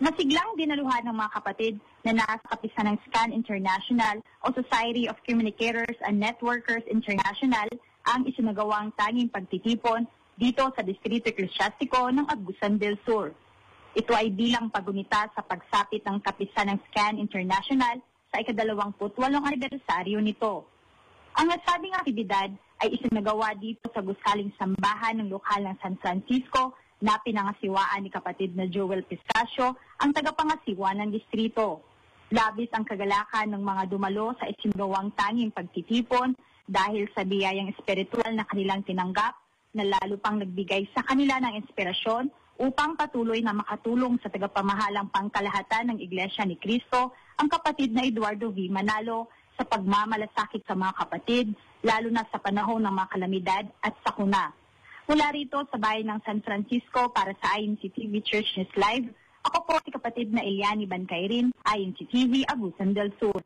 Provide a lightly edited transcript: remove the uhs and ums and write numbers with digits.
Nasiglang dinaluhan ng mga kapatid na nasa kapisan ng SCAN International o Society of Communicators and Networkers International ang isinagawang tanging pagtitipon dito sa Distrito Eclesiastiko ng Agusan del Sur. Ito ay bilang pagunita sa pagsapit ng kapisan ng SCAN International sa ika-28 anibersaryo nito. Ang nasabing aktibidad ay isinagawa dito sa gusaling sambahan ng lokal ng San Francisco na pinangasiwaan ni kapatid na Joel Pistacio ang tagapangasiwa ng distrito. Labis ang kagalakan ng mga dumalo sa isinagawang tanging pagtitipon dahil sa biyayang espiritual na kanilang tinanggap na lalo pang nagbigay sa kanila ng inspirasyon upang patuloy na makatulong sa tagapamahalang pangkalahatan ng Iglesia ni Cristo ang kapatid na Eduardo V. Manalo sa pagmamalasakit sa mga kapatid, lalo na sa panahon ng mga kalamidad at sakuna. Mula rito sa bayan ng San Francisco para sa INC TV Church News Live, ako po si kapatid na Eliani Bancayrin, INC TV, Agusan del Sur.